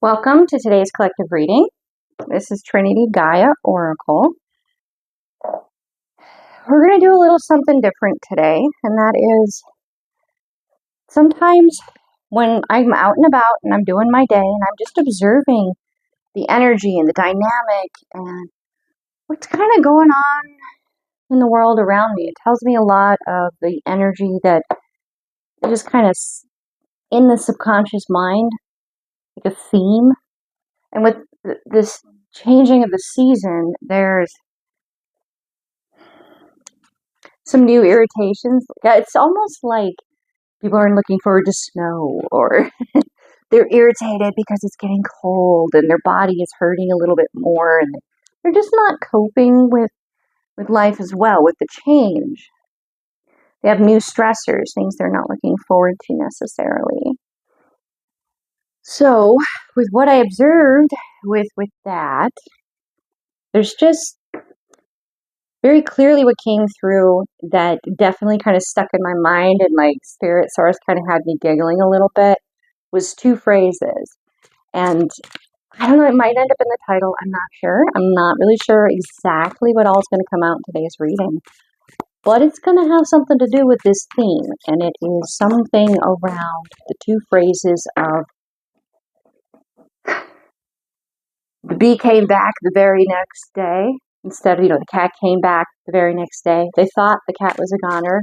Welcome to today's collective reading. This is Trinity Gaia Oracle. We're going to do a little something different today, and that is sometimes when I'm out and about and I'm doing my day and I'm just observing the energy and the dynamic and what's kind of going on in the world around me, it tells me a lot of the energy that is just kind of in the subconscious mind, like a theme. And with this changing of the season, there's some new irritations. It's almost like people aren't looking forward to snow, or they're irritated because it's getting cold and their body is hurting a little bit more, and they're just not coping with life as well, with the change. They have new stressors, things they're not looking forward to necessarily. So with what I observed with that, there's just very clearly what came through that definitely kind of stuck in my mind, and my spirit source kind of had me giggling a little bit, was two phrases. And I don't know, it might end up in the title, I'm not sure. I'm not really sure exactly what all is going to come out in today's reading. But it's going to have something to do with this theme, and it is something around the two phrases of the bee came back the very next day. Instead of, the cat came back the very next day. They thought the cat was a goner.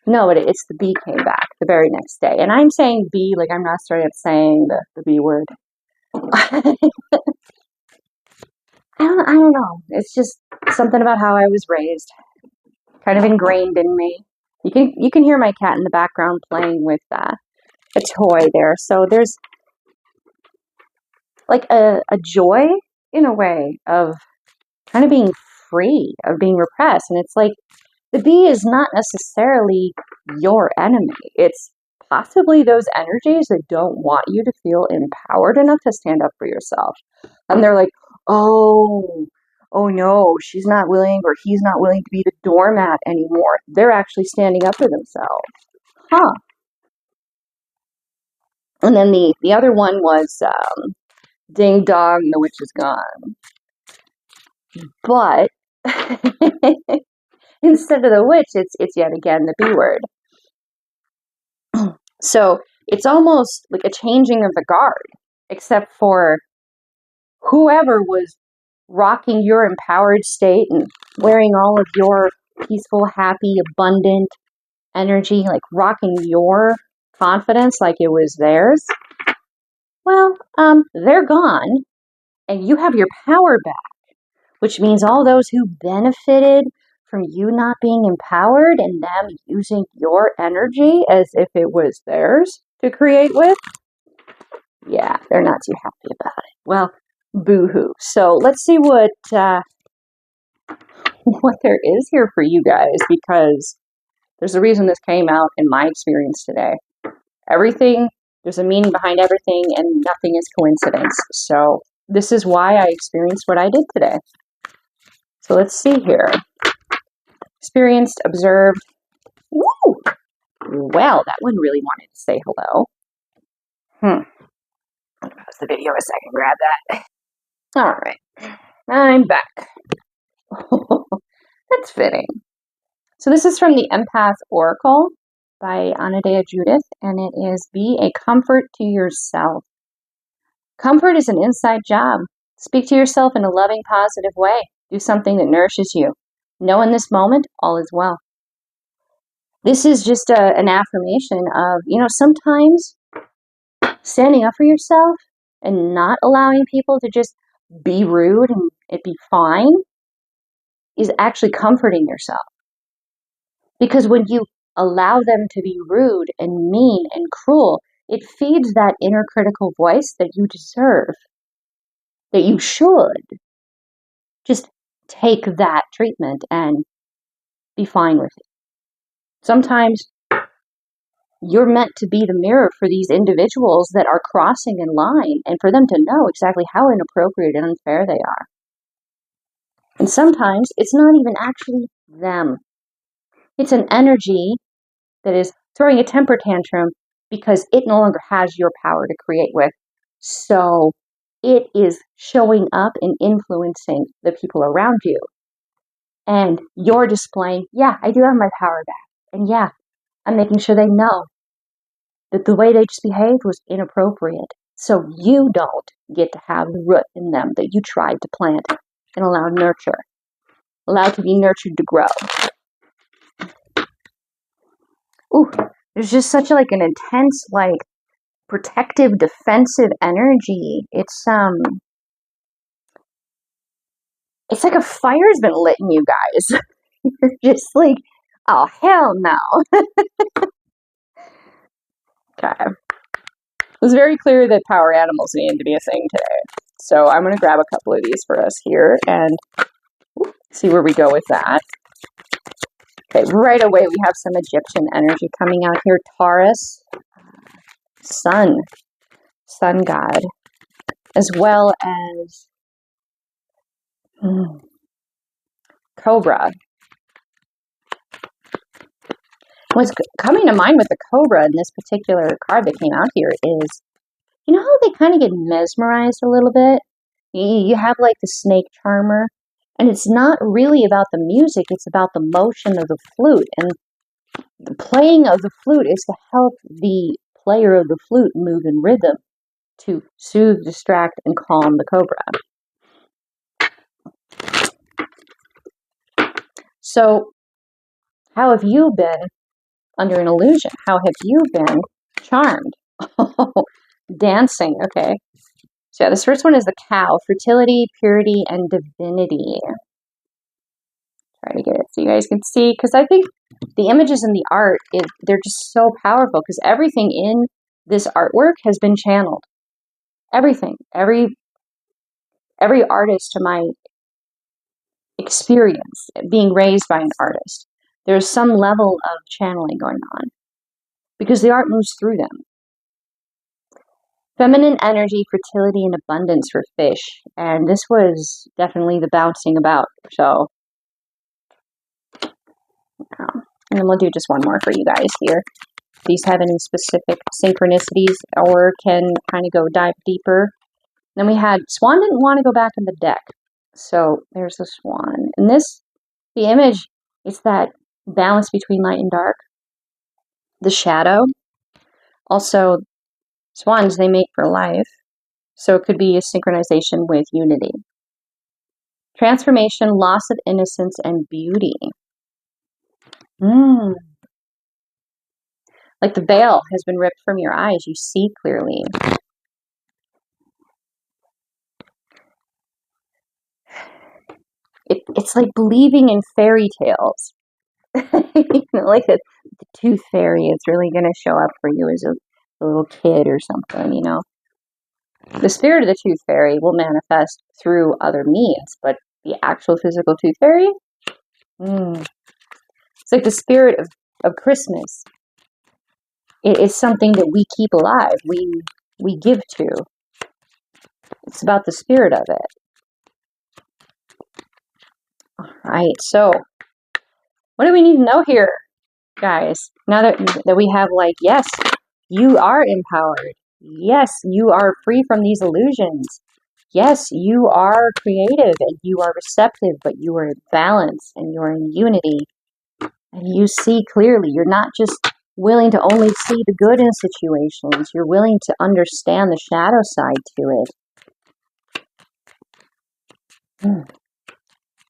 No, it's the bee came back the very next day. And I'm saying bee, like I'm not starting up saying the B word. I don't know. It's just something about how I was raised, kind of ingrained in me. You can hear my cat in the background playing with a toy there. So there's like a joy in a way of kind of being free, of being repressed. And it's like the bee is not necessarily your enemy. It's possibly those energies that don't want you to feel empowered enough to stand up for yourself. And they're like, oh no, she's not willing, or he's not willing to be the doormat anymore. They're actually standing up for themselves. Huh. And then the other one was ding dong, the witch is gone. But instead of the witch, it's yet again the B word. So it's almost like a changing of the guard, except for whoever was rocking your empowered state and wearing all of your peaceful, happy, abundant energy, like rocking your confidence like it was theirs. Well, they're gone, and you have your power back, which means all those who benefited from you not being empowered and them using your energy as if it was theirs to create with, yeah, they're not too happy about it. Well, boo-hoo. So let's see what there is here for you guys, because there's a reason this came out in my experience today. Everything, there's a meaning behind everything, and nothing is coincidence. So this is why I experienced what I did today. So let's see here. Experienced, observed. Woo! Well, that one really wanted to say hello. I'm gonna pause the video a second, grab that. All right, I'm back. That's fitting. So this is from the Empath Oracle by Anadea Judith, and it is be a comfort to yourself. Comfort is an inside job. Speak to yourself in a loving, positive way. Do something that nourishes you. Know in this moment, all is well. This is just an affirmation of, sometimes standing up for yourself and not allowing people to just be rude and it be fine is actually comforting yourself. Because when you allow them to be rude and mean and cruel, it feeds that inner critical voice that you deserve, that you should. Just take that treatment and be fine with it. Sometimes you're meant to be the mirror for these individuals that are crossing in line, and for them to know exactly how inappropriate and unfair they are. And sometimes it's not even actually them. It's an energy that is throwing a temper tantrum because it no longer has your power to create with. So it is showing up and influencing the people around you. And you're displaying, yeah, I do have my power back. And yeah, I'm making sure they know that the way they just behaved was inappropriate. So you don't get to have the root in them that you tried to plant and allow nurture, allowed to be nurtured to grow. Ooh, there's just such an intense, protective, defensive energy. It's like a fire's been lit in you guys. You're just like, oh, hell no. Okay. It was very clear that power animals needed to be a thing today. So I'm going to grab a couple of these for us here and see where we go with that. Okay, right away we have some Egyptian energy coming out here. Taurus, sun god, as well as Cobra. What's coming to mind with the Cobra in this particular card that came out here is, you know how they kind of get mesmerized a little bit? You have like the snake charmer, and it's not really about the music, it's about the motion of the flute. And the playing of the flute is to help the player of the flute move in rhythm to soothe, distract, and calm the Cobra. So, how have you been under an illusion? How have you been charmed? Dancing, okay. So yeah, this first one is the cow, fertility, purity, and divinity. Try to get it so you guys can see, because I think the images in the art, they're just so powerful, because everything in this artwork has been channeled. Everything. Every artist, to my experience, being raised by an artist, there's some level of channeling going on, because the art moves through them. Feminine energy, fertility, and abundance for fish. And this was definitely the bouncing about. So, and then we'll do just one more for you guys here. These have any specific synchronicities or can kind of go dive deeper. Then we had Swan didn't want to go back in the deck. So there's the Swan. And the image is that balance between light and dark. The shadow. Also, swans, they mate for life. So it could be a synchronization with unity. Transformation, loss of innocence, and beauty. Like the veil has been ripped from your eyes. You see clearly. It's like believing in fairy tales. Like the tooth fairy is really going to show up for you as a little kid or something, The spirit of the tooth fairy will manifest through other means, but the actual physical tooth fairy, it's like the spirit of Christmas. It is something that we keep alive. We give to. It's about the spirit of it. All right, so what do we need to know here, guys? Now that we have yes, you are empowered. Yes, you are free from these illusions. Yes, you are creative and you are receptive, but you are in balance and you are in unity. And you see clearly. You're not just willing to only see the good in situations. You're willing to understand the shadow side to it.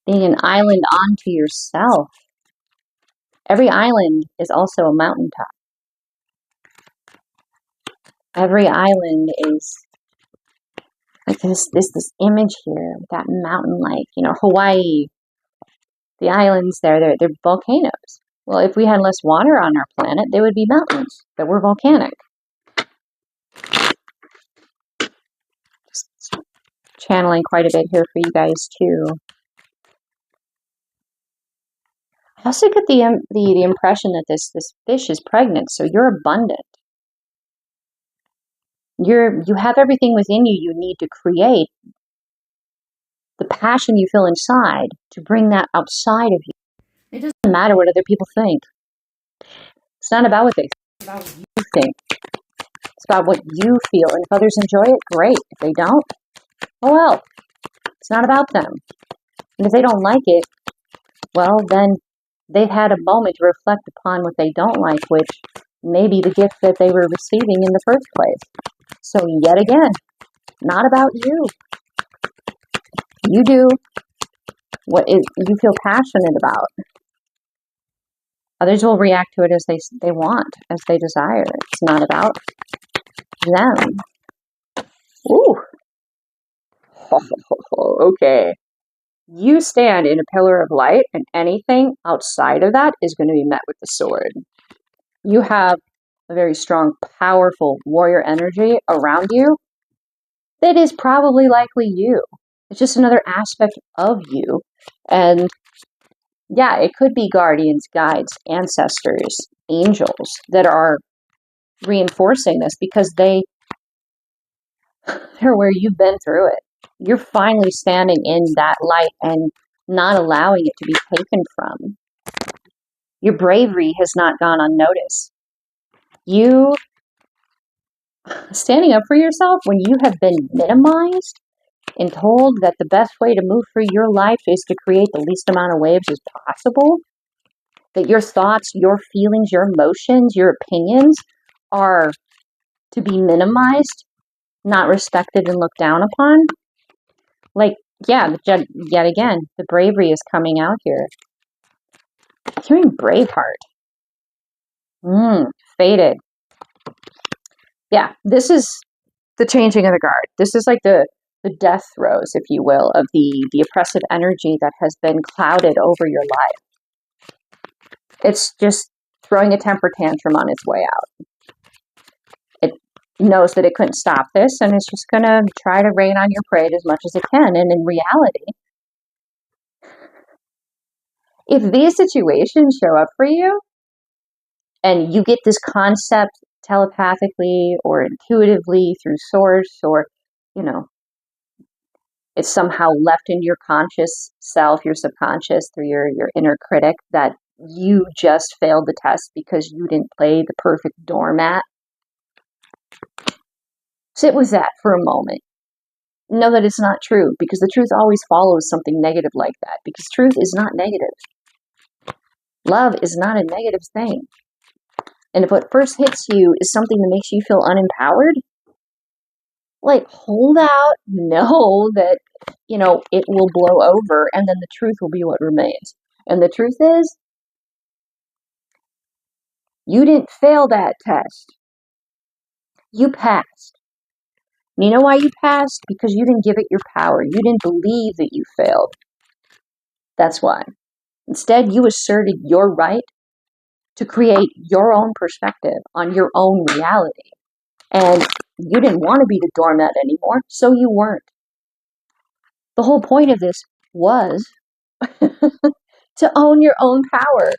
Being an island onto yourself. Every island is also a mountaintop. Every island is like this image here, that mountain, Hawaii. The islands there, they're volcanoes. Well, if we had less water on our planet, they would be mountains that were volcanic. Just channeling quite a bit here for you guys too. I also get the impression that this fish is pregnant, so you're abundant. You have everything within you need to create the passion you feel inside to bring that outside of you. It doesn't matter what other people think. It's not about what they think. It's about what you think. It's about what you feel. And if others enjoy it, great. If they don't, Oh well, it's not about them. And if they don't like it, well, then they've had a moment to reflect upon what they don't like, which may be the gift that they were receiving in the first place. So yet again, not about you. You do what you feel passionate about. Others will react to it as they want, as they desire. It's not about them. Ooh. Okay. You stand in a pillar of light, and anything outside of that is going to be met with the sword. You have a very strong, powerful warrior energy around you that is probably likely you. It's just another aspect of you. And yeah, it could be guardians, guides, ancestors, angels that are reinforcing this because they're where you've been through it. You're finally standing in that light and not allowing it to be taken from. Your bravery has not gone unnoticed. You standing up for yourself when you have been minimized and told that the best way to move through your life is to create the least amount of waves as possible, that your thoughts, your feelings, your emotions, your opinions are to be minimized, not respected and looked down upon. Like, yeah, yet again, the bravery is coming out here. I'm hearing Braveheart. Faded. Yeah, this is the changing of the guard. This is like the death throes, if you will, of the oppressive energy that has been clouded over your life. It's just throwing a temper tantrum on its way out. It knows that it couldn't stop this, and it's just going to try to rain on your parade as much as it can. And in reality, if these situations show up for you, and you get this concept telepathically or intuitively through source, or, it's somehow left into your conscious self, your subconscious, through your inner critic, that you just failed the test because you didn't play the perfect doormat. Sit with that for a moment. Know that it's not true, because the truth always follows something negative like that, because truth is not negative. Love is not a negative thing. And if what first hits you is something that makes you feel unempowered, like, hold out, know that, it will blow over, and then the truth will be what remains. And the truth is, you didn't fail that test. You passed. And you know why you passed? Because you didn't give it your power. You didn't believe that you failed. That's why. Instead, you asserted your right to create your own perspective on your own reality. And you didn't want to be the doormat anymore, so you weren't. The whole point of this was to own your own power,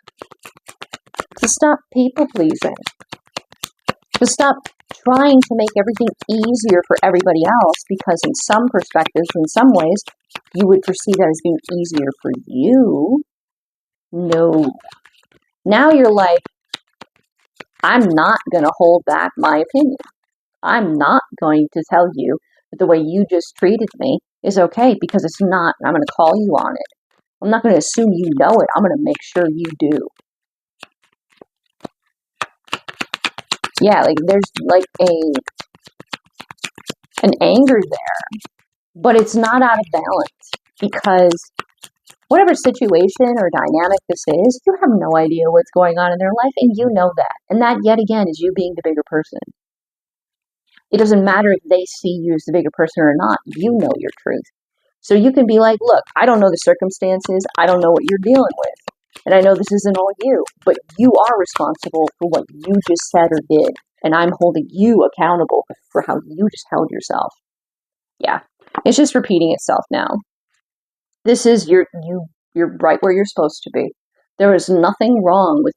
to stop people pleasing, to stop trying to make everything easier for everybody else, because in some perspectives, in some ways, you would perceive that as being easier for you. No. Now you're like, I'm not going to hold back my opinion. I'm not going to tell you that the way you just treated me is okay, because it's not. I'm going to call you on it. I'm not going to assume you know it. I'm going to make sure you do. Yeah, like there's like an anger there, but it's not out of balance, because whatever situation or dynamic this is, you have no idea what's going on in their life, and you know that. And that, yet again, is you being the bigger person. It doesn't matter if they see you as the bigger person or not. You know your truth. So you can be like, look, I don't know the circumstances. I don't know what you're dealing with. And I know this isn't all you, but you are responsible for what you just said or did. And I'm holding you accountable for how you just held yourself. Yeah, it's just repeating itself now. This is you're right where you're supposed to be. There is nothing wrong with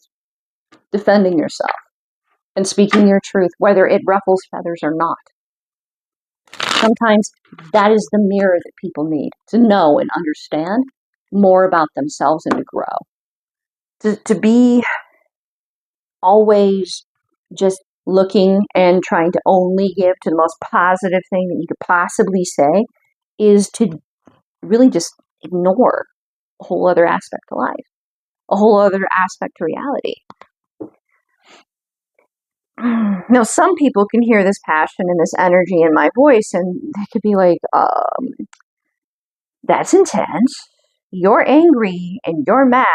defending yourself and speaking your truth, whether it ruffles feathers or not. Sometimes that is the mirror that people need, to know and understand more about themselves and to grow. To be always just looking and trying to only give to the most positive thing that you could possibly say is to really just ignore a whole other aspect to life, a whole other aspect to reality. Now, some people can hear this passion and this energy in my voice, and they could be like, that's intense. You're angry and you're mad,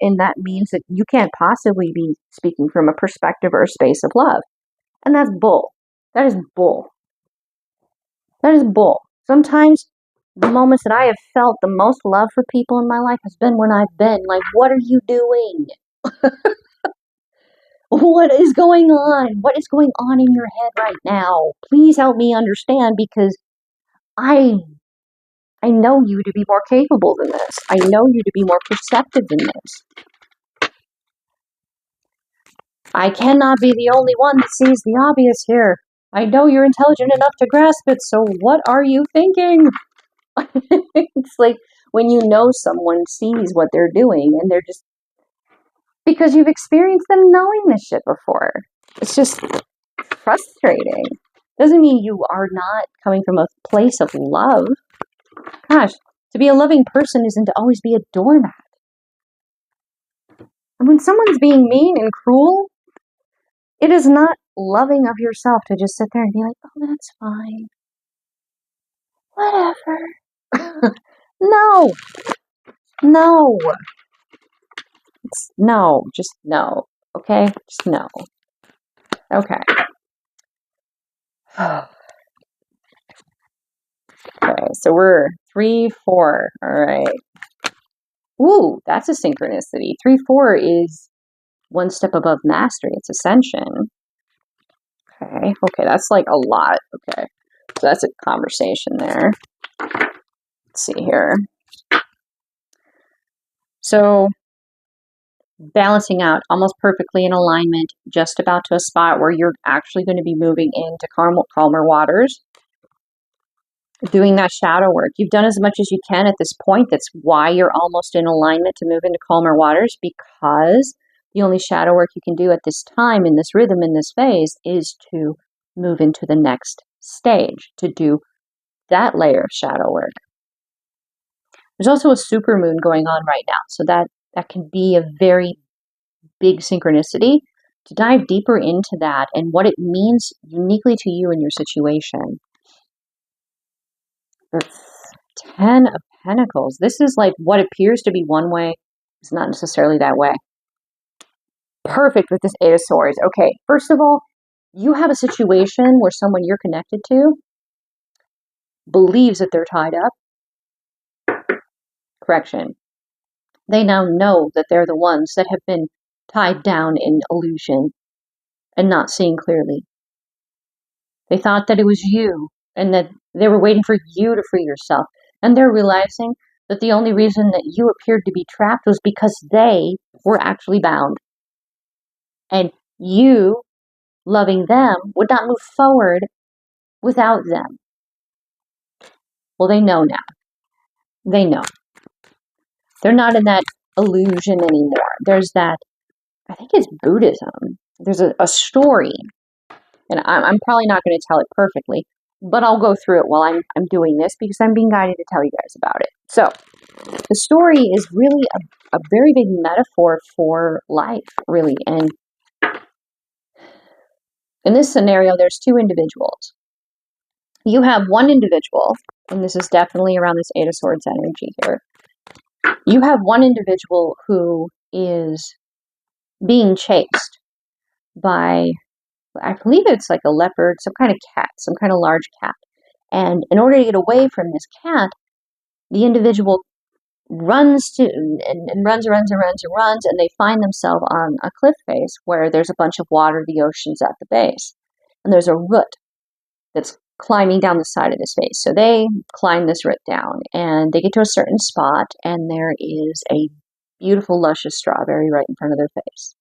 and that means that you can't possibly be speaking from a perspective or a space of love. And that's bull. That is bull. That is bull. Sometimes the moments that I have felt the most love for people in my life has been when I've been like, what are you doing? What is going on? What is going on in your head right now? Please help me understand, because I know you to be more capable than this. I know you to be more perceptive than this. I cannot be the only one that sees the obvious here. I know you're intelligent enough to grasp it, so what are you thinking? It's like when you know someone sees what they're doing and they're just, because you've experienced them knowing this shit before. It's just frustrating. Doesn't mean you are not coming from a place of love. Gosh, to be a loving person isn't to always be a doormat. And when someone's being mean and cruel, it is not loving of yourself to just sit there and be like, oh, that's fine. Whatever. No. No. No. Just no. Okay? Just no. Okay. Okay, so we're 3, 4. All right. Ooh, that's a synchronicity. 3, 4 is one step above mastery. It's ascension. Okay, that's like a lot. Okay, so that's a conversation there. Let's see here. So, balancing out, almost perfectly in alignment, just about to a spot where you're actually going to be moving into calmer waters. Doing that shadow work. You've done as much as you can at this point. That's why you're almost in alignment to move into calmer waters, because the only shadow work you can do at this time, in this rhythm, in this phase, is to move into the next stage, to do that layer of shadow work. There's also a supermoon going on right now, so that can be a very big synchronicity. To dive deeper into that and what it means uniquely to you and your situation. The 10 of Pentacles. This is like what appears to be one way is not necessarily that way. Perfect with this 8 of Swords. Okay, first of all, you have a situation where someone you're connected to believes that they're tied up. Correction. They now know that they're the ones that have been tied down in illusion and not seeing clearly. They thought that it was you and that they were waiting for you to free yourself. And they're realizing that the only reason that you appeared to be trapped was because they were actually bound. And you, loving them, would not move forward without them. Well, they know now. They know. They're not in that illusion anymore. There's that, I think it's Buddhism. There's a story, and I'm probably not going to tell it perfectly, but I'll go through it while I'm doing this because I'm being guided to tell you guys about it. So, the story is really a very big metaphor for life, really. And in this scenario, there's 2 individuals. You have one individual, and this is definitely around this 8 of Swords energy here. You have one individual who is being chased by, I believe it's like a leopard, some kind of cat, some kind of large cat. And in order to get away from this cat, the individual runs to and runs, and they find themselves on a cliff face where there's a bunch of water, the ocean's at the base. And there's a root that's climbing down the side of this face. So they climb this root down and they get to a certain spot and there is a beautiful, luscious strawberry right in front of their face.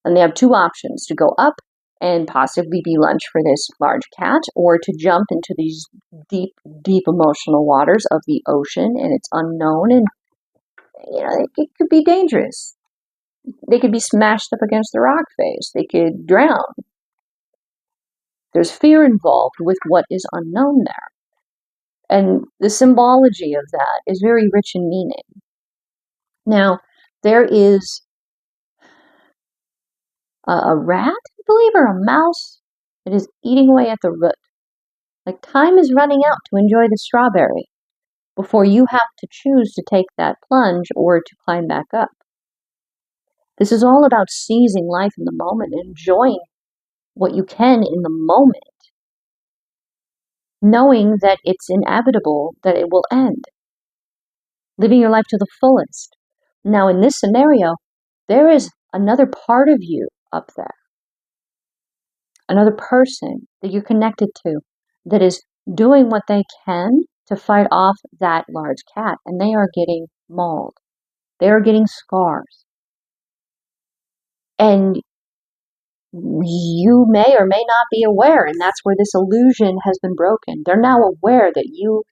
And they have 2 options: to go up and possibly be lunch for this large cat, or to jump into these deep, deep emotional waters of the ocean, and it's unknown, and it could be dangerous. They could be smashed up against the rock face. They could drown. There's fear involved with what is unknown there. And the symbology of that is very rich in meaning. Now, there is a rat, I believe, or a mouse that is eating away at the root. Like, time is running out to enjoy the strawberry before you have to choose to take that plunge or to climb back up. This is all about seizing life in the moment, enjoying what you can in the moment, knowing that it's inevitable, that it will end, living your life to the fullest. Now, in this scenario, there is another part of you up there, another person that you're connected to that is doing what they can to fight off that large cat, and they are getting mauled. They are getting scars. And you may or may not be aware, and that's where this illusion has been broken. They're now aware that you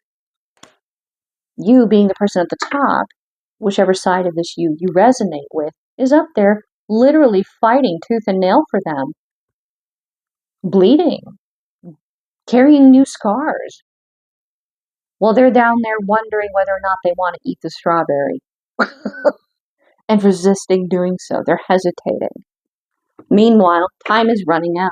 being the person at the top, whichever side of this you resonate with, is up there literally fighting tooth and nail for them, bleeding, carrying new scars, while they're down there wondering whether or not they want to eat the strawberry and resisting doing so. They're hesitating. Meanwhile, time is running out.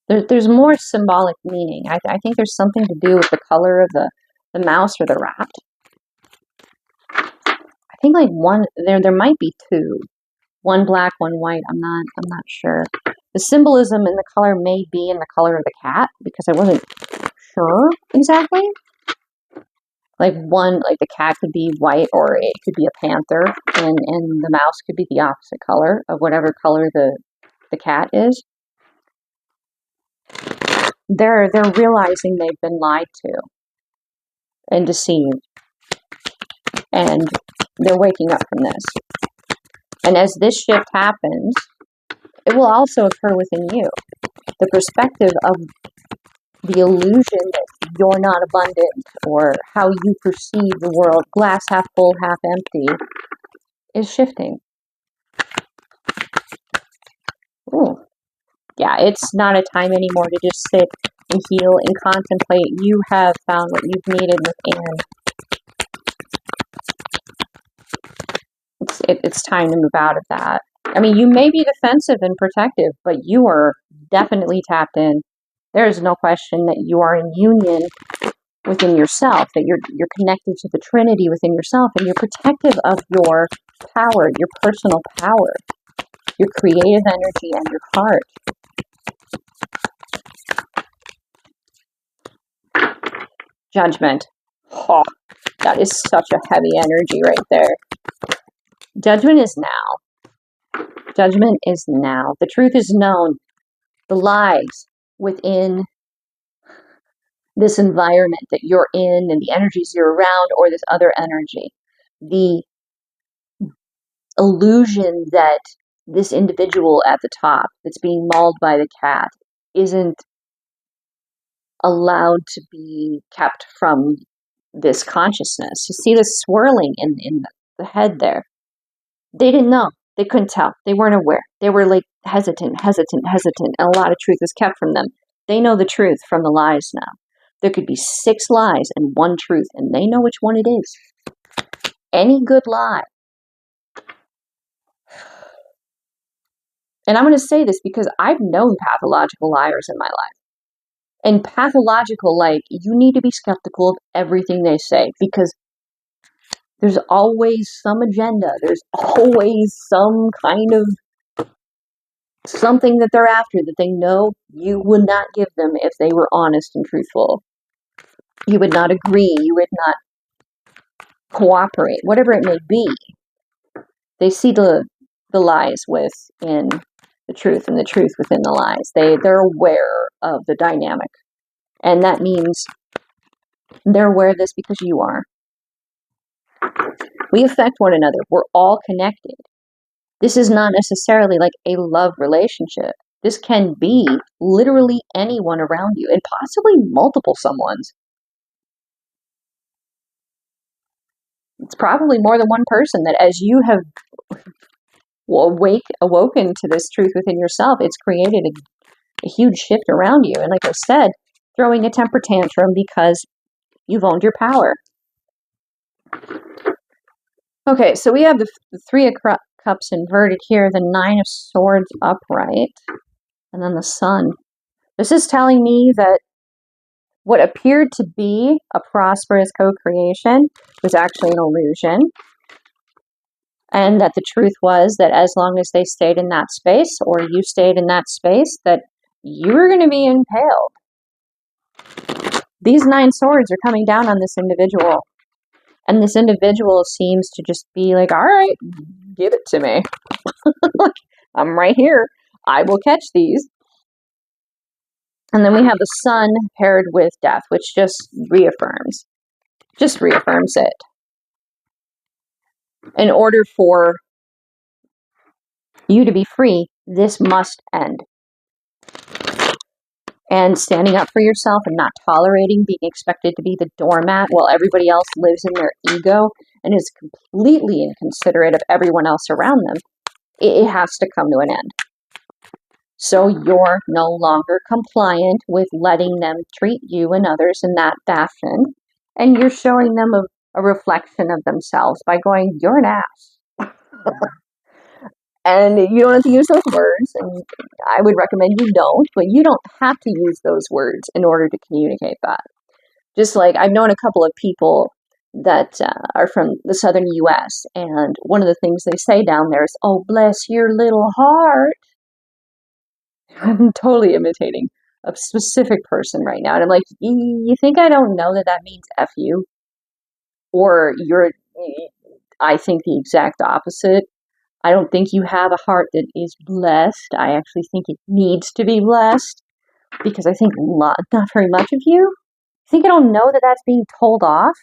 There's more symbolic meaning. I think there's something to do with the color of the mouse or the rat. I think like there might be two. One black, one white. I'm not sure. The symbolism in the color may be in the color of the cat, because I wasn't sure exactly. Like the cat could be white, or it could be a panther, and the mouse could be the opposite color of whatever color the cat is. They're realizing they've been lied to and deceived, and they're waking up from this. And as this shift happens, it will also occur within you. The perspective of the illusion that you're not abundant, or how you perceive the world, glass half full, half empty, is shifting. Ooh. Yeah, it's not a time anymore to just sit and heal and contemplate. You have found what you've needed within. It's time to move out of that. I mean, you may be defensive and protective, but you are definitely tapped in. There is no question that you are in union within yourself, that you're connected to the Trinity within yourself, and you're protective of your power, your personal power, your creative energy, and your heart. Judgment. Oh, that is such a heavy energy right there. Judgment is now. Judgment is now. The truth is known. The lies within this environment that you're in, and the energies you're around, or this other energy. The illusion that this individual at the top that's being mauled by the cat isn't allowed to be kept from this consciousness. You see this swirling in the head there. They didn't know. They couldn't tell. They weren't aware. They were like hesitant, and a lot of truth is kept from them. They know the truth from the lies now. There could be 6 lies and 1 truth, and they know which one it is. Any good lie. And I'm going to say this because I've known pathological liars in my life. And pathological, like, you need to be skeptical of everything they say, because there's always some agenda. There's always some kind of something that they're after that they know you would not give them if they were honest and truthful. You would not agree. You would not cooperate. Whatever it may be. They see the lies within the truth, and the truth within the lies. They're aware of the dynamic. And that means they're aware of this because you are. We affect one another. We're all connected. This is not necessarily like a love relationship. This can be literally anyone around you, and possibly multiple someones. It's probably more than one person that, as you have awoken to this truth within yourself, it's created a huge shift around you. And like I said, throwing a temper tantrum because you've owned your power. Okay, so we have the Three of Cups inverted here, the Nine of Swords upright, and then the Sun. This is telling me that what appeared to be a prosperous co-creation was actually an illusion. And that the truth was that as long as they stayed in that space, or you stayed in that space, that you were going to be impaled. These 9 swords are coming down on this individual. And this individual seems to just be like, all right, give it to me. I'm right here. I will catch these. And then we have the Sun paired with Death, which just reaffirms it. In order for you to be free, this must end. And standing up for yourself and not tolerating being expected to be the doormat while everybody else lives in their ego and is completely inconsiderate of everyone else around them, it has to come to an end. So you're no longer compliant with letting them treat you and others in that fashion, and you're showing them a reflection of themselves by going, you're an ass. And you don't have to use those words, and I would recommend you don't, but you don't have to use those words in order to communicate that. Just like I've known a couple of people that are from the southern U.S., and one of the things they say down there is, oh, bless your little heart. I'm totally imitating a specific person right now, and I'm like, you think I don't know that means F you? Or I think the exact opposite. I don't think you have a heart that is blessed. I actually think it needs to be blessed, because I think not very much of you. I think I don't know that that's being told off.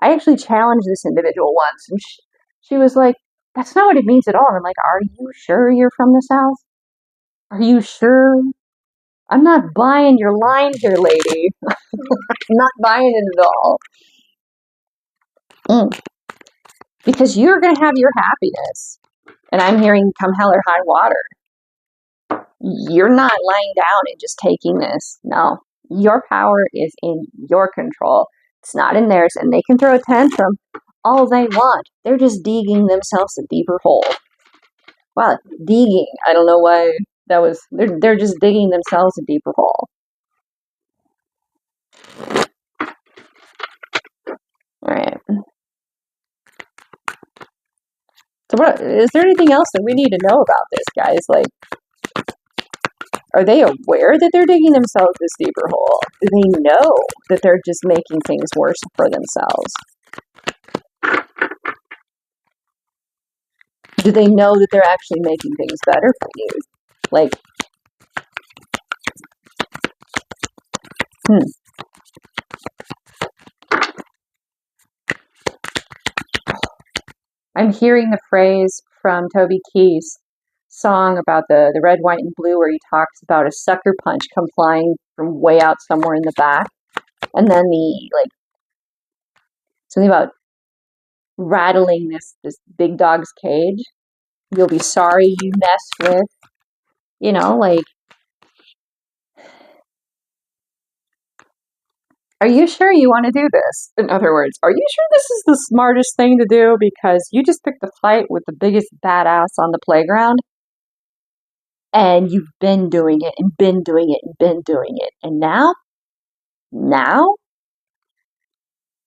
I actually challenged this individual once, and she was like, that's not what it means at all. And I'm like, are you sure you're from the South? Are you sure? I'm not buying your line here, lady. I'm not buying it at all. Because you're going to have your happiness. And I'm hearing come hell or high water. You're not lying down and just taking this. No. Your power is in your control. It's not in theirs. And they can throw a tantrum all they want. They're just digging themselves a deeper hole. Well, digging. I don't know why that was. They're just digging themselves a deeper hole. All right. So what, is there anything else that we need to know about this, guys? Like, are they aware that they're digging themselves this deeper hole? Do they know that they're just making things worse for themselves? Do they know that they're actually making things better for you? Like, I'm hearing the phrase from Toby Keith's song about the red, white, and blue, where he talks about a sucker punch come flying from way out somewhere in the back. And then something about rattling this big dog's cage. You'll be sorry you messed with, like, are you sure you want to do this? In other words, are you sure this is the smartest thing to do? Because you just picked a fight with the biggest badass on the playground, and you've been doing it and been doing it and been doing it. And now,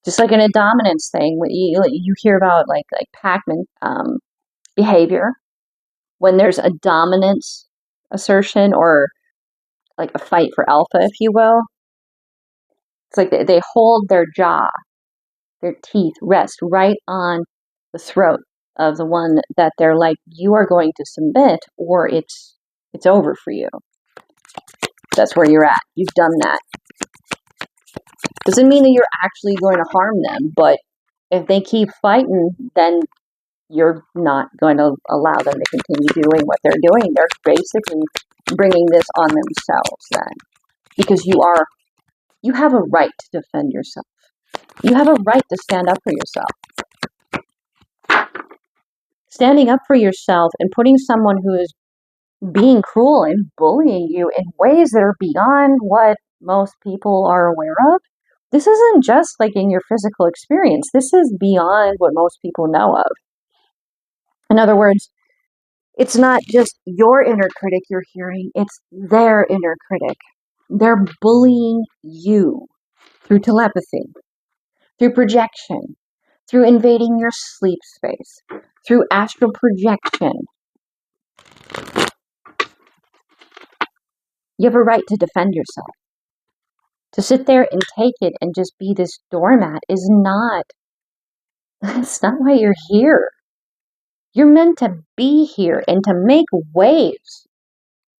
just like in a dominance thing, you hear about like Pac-Man behavior, when there's a dominance assertion or like a fight for alpha, if you will. It's like they hold their jaw, their teeth rest right on the throat of the one that they're like, you are going to submit or it's over for you. That's where you're at. You've done that. Doesn't mean that you're actually going to harm them, but if they keep fighting, then you're not going to allow them to continue doing what they're doing. They're basically bringing this on themselves then. Because you have a right to defend yourself. You have a right to stand up for yourself. Standing up for yourself and putting someone who is being cruel and bullying you in ways that are beyond what most people are aware of. This isn't just like in your physical experience. This is beyond what most people know of. In other words, it's not just your inner critic you're hearing, it's their inner critic. They're bullying you through telepathy, through projection, through invading your sleep space, through astral projection. You have a right to defend yourself. To sit there and take it and just be this doormat is not, that's not why you're here. You're meant to be here and to make waves.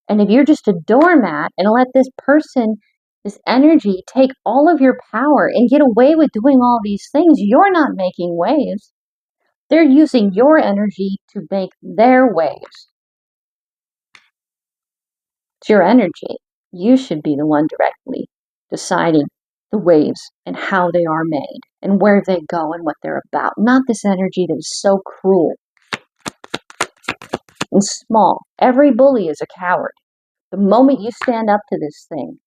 And if you're just a doormat and let this person, this energy, take all of your power and get away with doing all these things, you're not making waves. They're using your energy to make their waves. It's your energy. You should be the one directly deciding the waves and how they are made and where they go and what they're about. Not this energy that is so cruel and small. Every bully is a coward. The moment you stand up to this thing,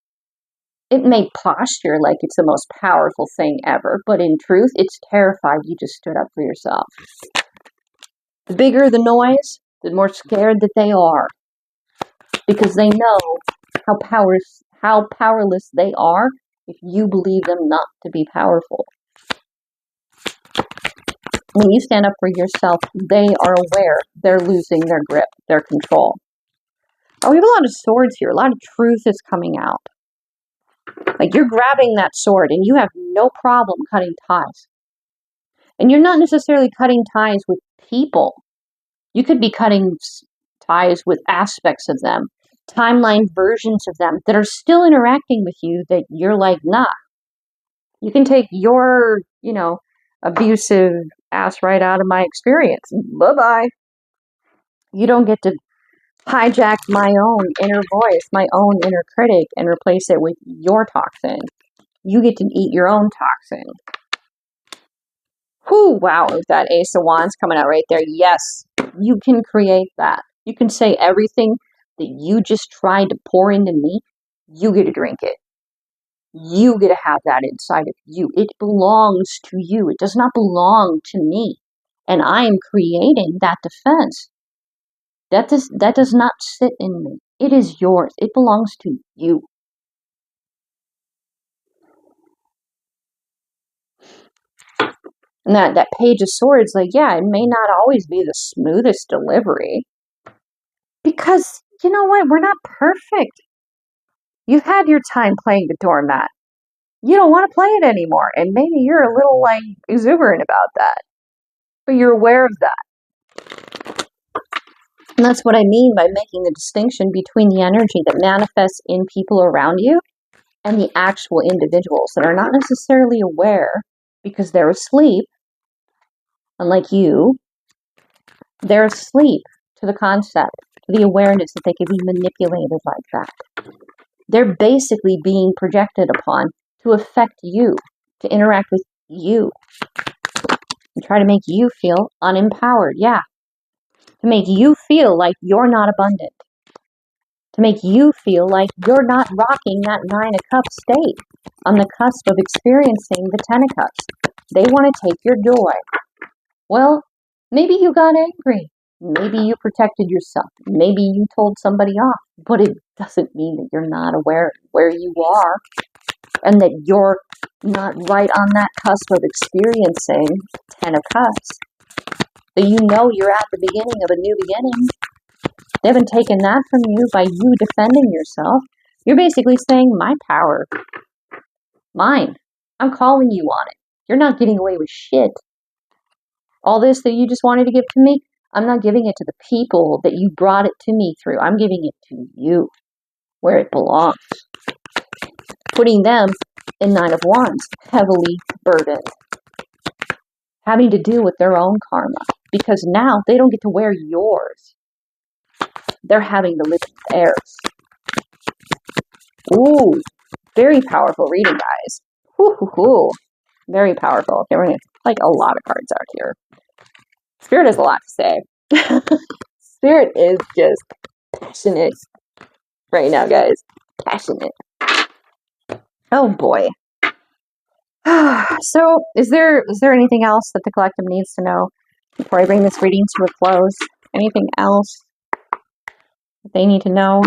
it may posture like it's the most powerful thing ever, but in truth, it's terrified you just stood up for yourself. The bigger the noise, the more scared that they are, because they know how powerless they are if you believe them not to be powerful. When you stand up for yourself, they are aware they're losing their grip, their control. Oh, we have a lot of swords here. A lot of truth is coming out. Like you're grabbing that sword and you have no problem cutting ties. And you're not necessarily cutting ties with people. You could be cutting ties with aspects of them, timeline versions of them that are still interacting with you that you're like, nah. You can take your, abusive ass right out of my experience. Bye-bye. You don't get to hijack my own inner voice, my own inner critic, and replace it with your toxin. You get to eat your own toxin. Whew, wow, that Ace of Wands coming out right there. Yes, you can create that. You can say everything that you just tried to pour into me, you get to drink it. You get to have that inside of you. It belongs to you. It does not belong to me. And I am creating that defense. That does not sit in me. It is yours. It belongs to you. And that Page of Swords, like, yeah, it may not always be the smoothest delivery. Because, you know what? We're not perfect. You've had your time playing the doormat. You don't want to play it anymore. And maybe you're a little, exuberant about that. But you're aware of that. And that's what I mean by making the distinction between the energy that manifests in people around you and the actual individuals that are not necessarily aware because they're asleep. Unlike you, they're asleep to the concept, to the awareness that they can be manipulated like that. They're basically being projected upon to affect you, to interact with you, and try to make you feel unempowered. Yeah. To make you feel like you're not abundant. To make you feel like you're not rocking that 9 of Cups state on the cusp of experiencing the 10 of Cups. They want to take your joy. Well, maybe you got angry. Maybe you protected yourself. Maybe you told somebody off. But it doesn't mean that you're not aware of where you are and that you're not right on that cusp of experiencing 10 of Cups. That you know you're at the beginning of a new beginning. They haven't taken that from you by you defending yourself. You're basically saying, my power, mine. I'm calling you on it. You're not getting away with shit. All this that you just wanted to give to me, I'm not giving it to the people that you brought it to me through. I'm giving it to you, where it belongs. Putting them in 9 of Wands, heavily burdened. Having to deal with their own karma. Because now they don't get to wear yours. They're having to live with theirs. Ooh, very powerful reading, guys. Whoo. Very powerful. Okay, we're going to a lot of cards out here. Spirit has a lot to say. Spirit is just passionate right now, guys. Passionate. Oh boy. So, is there anything else that the collective needs to know before I bring this reading to a close? Anything else that they need to know?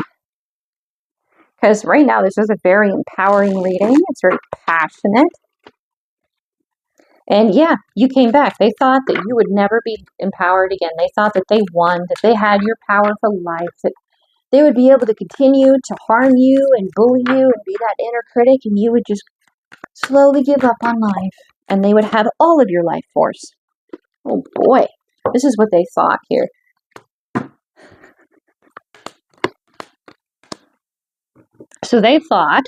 Because right now, this is a very empowering reading. It's very passionate. And yeah, you came back. They thought that you would never be empowered again. They thought that they won, that they had your power for life, that they would be able to continue to harm you and bully you and be that inner critic, and you would just slowly give up on life, and they would have all of your life force. Oh boy, this is what they thought here. So they thought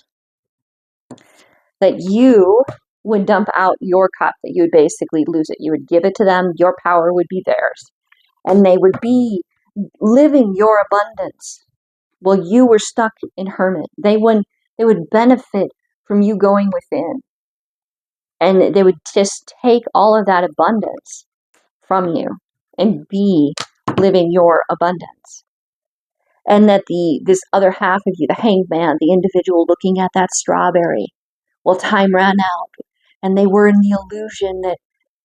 that you would dump out your cup, that you would basically lose it. You would give it to them, your power would be theirs, and they would be living your abundance. Well, you were stuck in hermit. They would benefit from you going within. And they would just take all of that abundance from you and be living your abundance. And that this other half of you, the hanged man, the individual looking at that strawberry, well, time ran out. And they were in the illusion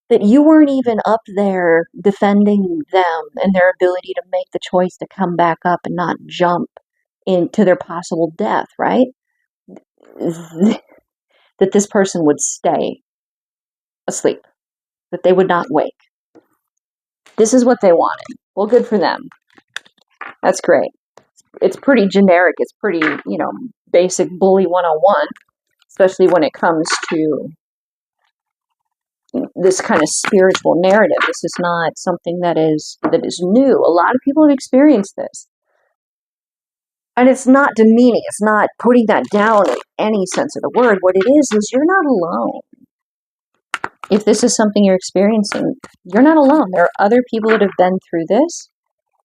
that you weren't even up there defending them and their ability to make the choice to come back up and not jump into their possible death, right? That this person would stay asleep, that they would not wake. This is what they wanted. Well, good for them. That's great. It's pretty generic. It's pretty, basic bully 101, especially when it comes to this kind of spiritual narrative. This is not something that is new. A lot of people have experienced this. And it's not demeaning. It's not putting that down in any sense of the word. What it is you're not alone. If this is something you're experiencing, you're not alone. There are other people that have been through this,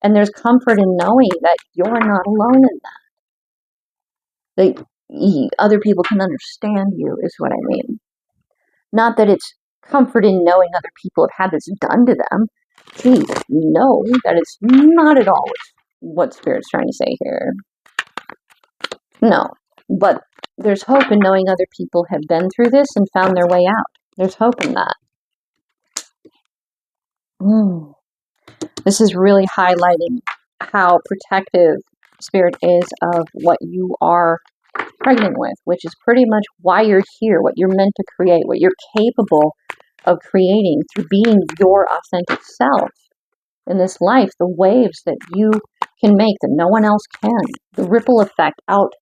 and there's comfort in knowing that you're not alone in that. That other people can understand you, is what I mean. Not that it's comfort in knowing other people have had this done to them. Gee, no, that is not at all what Spirit's trying to say here. No, but there's hope in knowing other people have been through this and found their way out. There's hope in that. This is really highlighting how protective Spirit is of what you are pregnant with, which is pretty much why you're here, what you're meant to create, what you're capable of creating through being your authentic self in this life, the waves that you can make that no one else can, the ripple effect out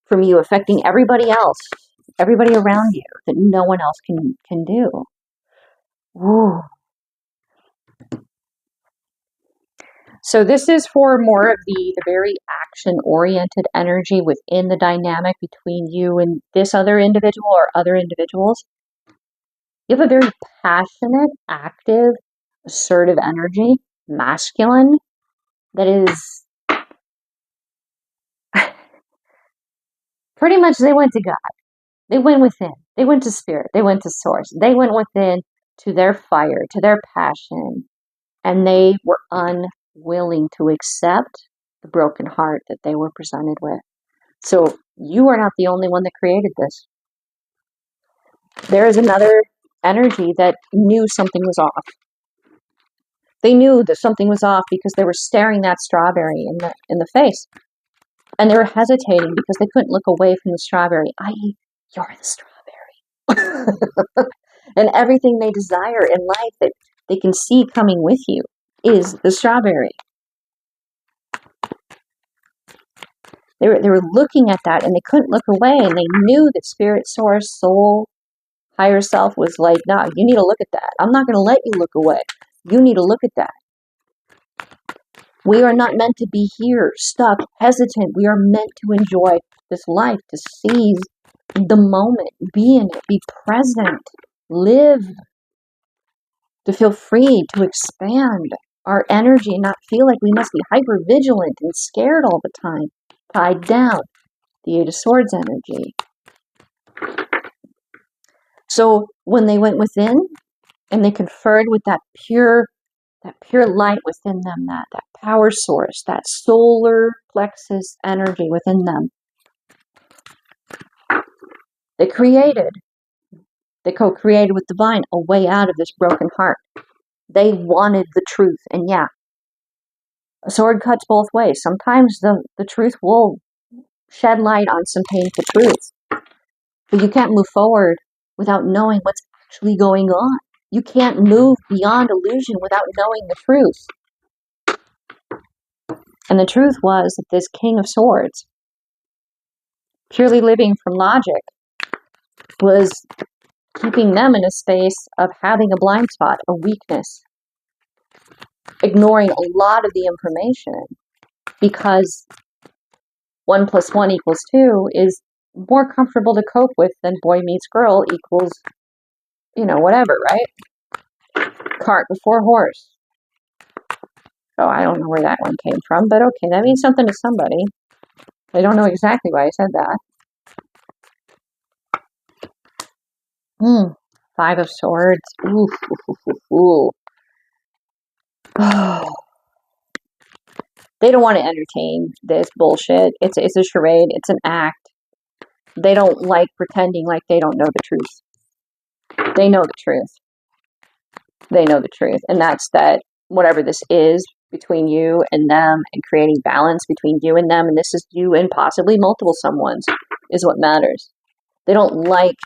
from you affecting everybody else, everybody around you that no one else can do. Ooh. So this is for more of the very action-oriented energy within the dynamic between you and this other individual or other individuals. You have a very passionate, active, assertive energy, masculine, that is pretty much they went to God. They went within. They went to Spirit. They went to Source. They went within to their fire, to their passion, and they were unwilling to accept the broken heart that they were presented with. So you are not the only one that created this. There is another energy that knew something was off. They knew that something was off because they were staring that strawberry in the face. And they were hesitating because they couldn't look away from the strawberry, i.e., you're the strawberry. And everything they desire in life that they can see coming with you is the strawberry. They were looking at that and they couldn't look away, and they knew that Spirit, Source, Soul, Higher Self was like, nah, you need to look at that. I'm not going to let you look away. You need to look at that. We are not meant to be here, stuck, hesitant. We are meant to enjoy this life, to seize the moment, be in it, be present, live, to feel free, to expand our energy and not feel like we must be hyper vigilant and scared all the time, tied down. The Eight of Swords energy. So when they went within and they conferred with that pure that pure light within them, that power source, that solar plexus energy within them. They co-created with divine a way out of this broken heart. They wanted the truth. And yeah, a sword cuts both ways. Sometimes the truth will shed light on some painful truths. But you can't move forward without knowing what's actually going on. You can't move beyond illusion without knowing the truth. And the truth was that this King of Swords, purely living from logic, was keeping them in a space of having a blind spot, a weakness, ignoring a lot of the information, because 1 + 1 = 2 is more comfortable to cope with than boy meets girl equals, whatever, right? Cart before horse. Oh, I don't know where that one came from, but okay, that means something to somebody. I don't know exactly why I said that. 5 of Swords. Ooh, ooh. They don't want to entertain this bullshit. It's a charade. It's an act. They don't like pretending like they don't know the truth. They know the truth. They know the truth. And that's that whatever this is between you and them, and creating balance between you and them, and this is you and possibly multiple someones, is what matters. They don't like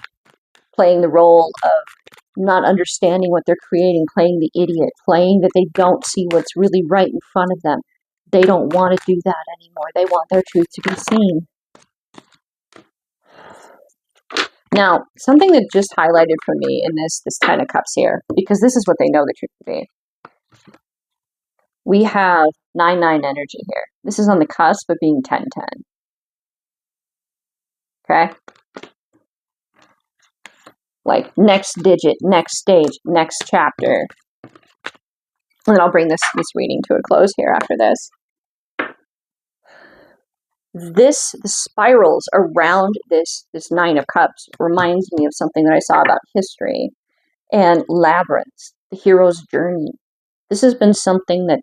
playing the role of not understanding what they're creating, playing the idiot, playing that they don't see what's really right in front of them. They don't want to do that anymore. They want their truth to be seen. Now, something that just highlighted for me in this 10 of Cups here, because this is what they know the truth to be. We have 9-9 energy here. This is on the cusp of being 10-10. Okay? Like next digit, next stage, next chapter. And then I'll bring this reading to a close here after this. The spirals around this 9 of Cups reminds me of something that I saw about history and labyrinths, the hero's journey. This has been something that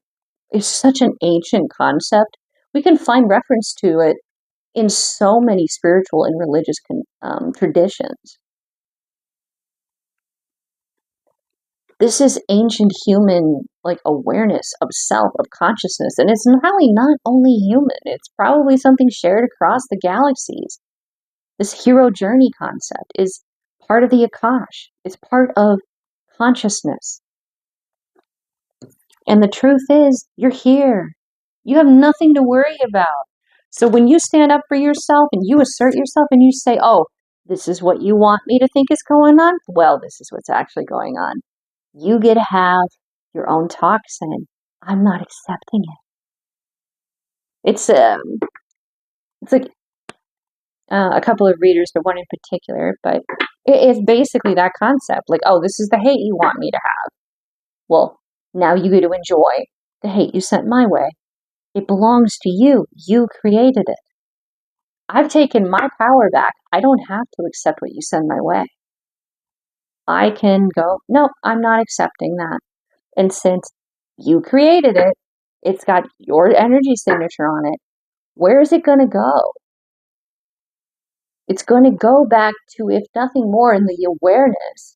is such an ancient concept. We can find reference to it in so many spiritual and religious traditions. This is ancient human awareness of self, of consciousness, and it's probably not only human. It's probably something shared across the galaxies. This hero journey concept is part of the Akash. It's part of consciousness. And the truth is, you're here. You have nothing to worry about. So when you stand up for yourself and you assert yourself and you say, oh, this is what you want me to think is going on? Well, this is what's actually going on. You get to have your own talk saying, I'm not accepting it. It's like a couple of readers, but one in particular, but it's basically that concept. Like, oh, this is the hate you want me to have. Well, now you get to enjoy the hate you sent my way. It belongs to you. You created it. I've taken my power back. I don't have to accept what you send my way. I can go, no, I'm not accepting that. And since you created it, it's got your energy signature on it. Where is it going to go? It's going to go back to, if nothing more, in the awareness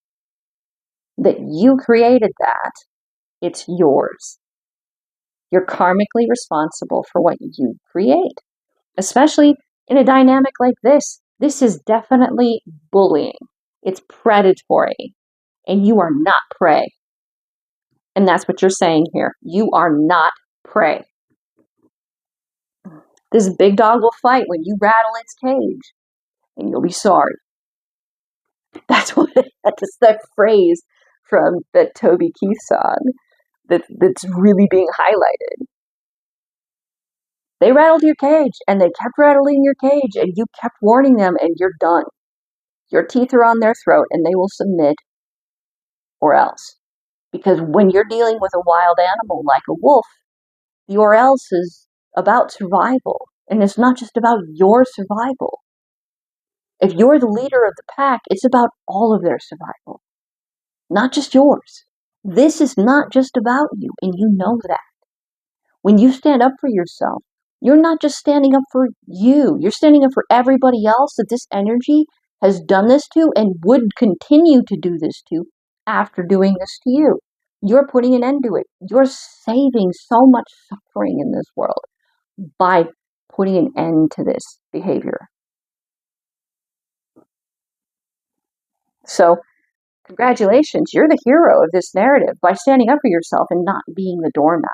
that you created that. It's yours. You're karmically responsible for what you create, especially in a dynamic like this. This is definitely bullying. It's predatory, and you are not prey. And that's what you're saying here. You are not prey. This big dog will fight when you rattle its cage, and you'll be sorry. That's that phrase from that Toby Keith song that's really being highlighted. They rattled your cage, and they kept rattling your cage, and you kept warning them, and you're done. Your teeth are on their throat, and they will submit, or else. Because when you're dealing with a wild animal like a wolf, the or else is about survival, and it's not just about your survival. If you're the leader of the pack, it's about all of their survival, not just yours. This is not just about you, and you know that. When you stand up for yourself, you're not just standing up for you, you're standing up for everybody else that this energy has done this to and would continue to do this to after doing this to you. You're putting an end to it. You're saving so much suffering in this world by putting an end to this behavior. So, congratulations, you're the hero of this narrative by standing up for yourself and not being the doormat.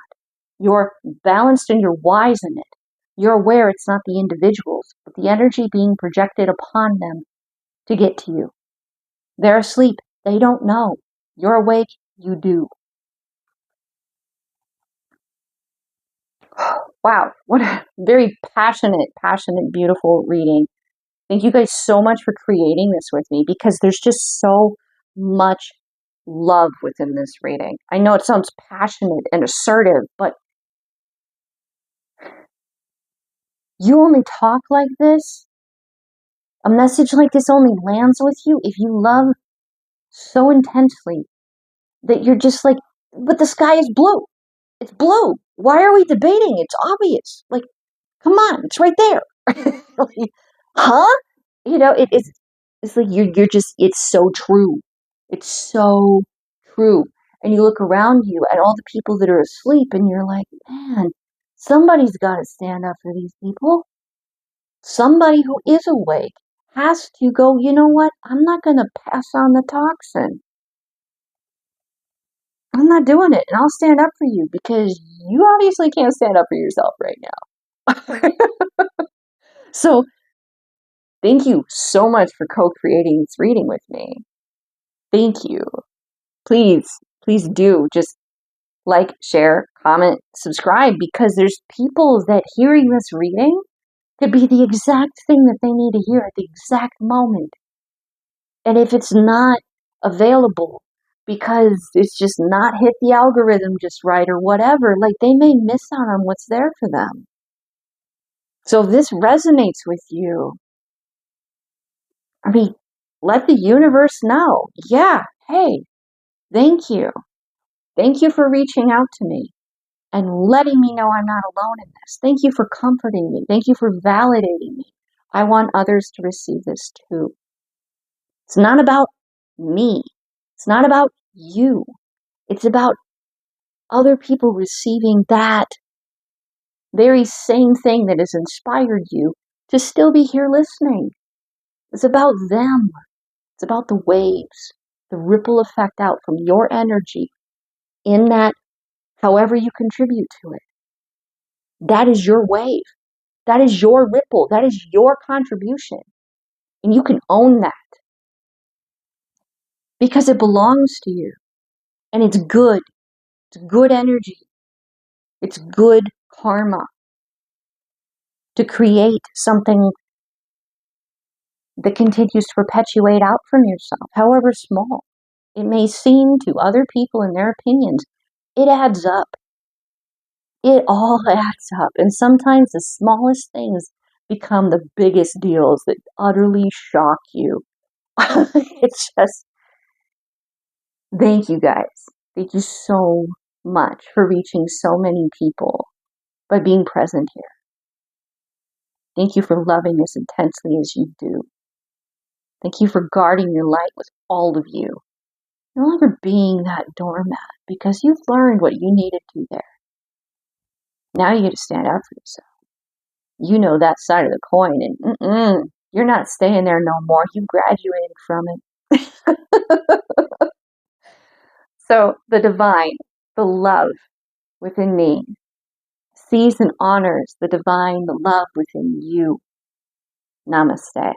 You're balanced and you're wise in it. You're aware it's not the individuals, but the energy being projected upon them to get to you. They're asleep. They don't know. You're awake. You do. Wow, what a very passionate, beautiful reading. Thank you guys so much for creating this with me, because there's just so much love within this reading. I know it sounds passionate and assertive, but you only talk like this. A message like this only lands with you if you love so intensely that you're just like, but the sky is blue. It's blue. Why are we debating? It's obvious. Like, come on, it's right there. Like, huh? You know, it's like you're just, it's so true. It's so true. And you look around you at all the people that are asleep and you're like, man, somebody's got to stand up for these people. Somebody who is awake has to go, you know what? I'm not going to pass on the toxin. I'm not doing it. And I'll stand up for you, because you obviously can't stand up for yourself right now. So thank you so much for co-creating this reading with me. Thank you. Please do just like, share, comment, subscribe, because there's people that hearing this reading could be the exact thing that they need to hear at the exact moment. And if it's not available because it's just not hit the algorithm just right or whatever, like, they may miss out on what's there for them. So if this resonates with you, I mean, let the universe know. Yeah, hey, thank you. Thank you for reaching out to me and letting me know I'm not alone in this. Thank you for comforting me. Thank you for validating me. I want others to receive this too. It's not about me. It's not about you. It's about other people receiving that very same thing that has inspired you to still be here listening. It's about them. It's about the waves, the ripple effect out from your energy in that, however you contribute to it. That is your wave. That is your ripple. That is your contribution. And you can own that, because it belongs to you. And it's good. It's good energy. It's good karma to create something that continues to perpetuate out from yourself, however small it may seem to other people in their opinions. It adds up. It all adds up. And sometimes the smallest things become the biggest deals that utterly shock you. It's just, thank you guys. Thank you so much for reaching so many people by being present here. Thank you for loving as intensely as you do. Thank you for guarding your light with all of you. No longer being that doormat, because you've learned what you needed to there. Now you get to stand up for yourself. You know that side of the coin, and you're not staying there no more. You graduated from it. So the divine, the love within me, sees and honors the divine, the love within you. Namaste.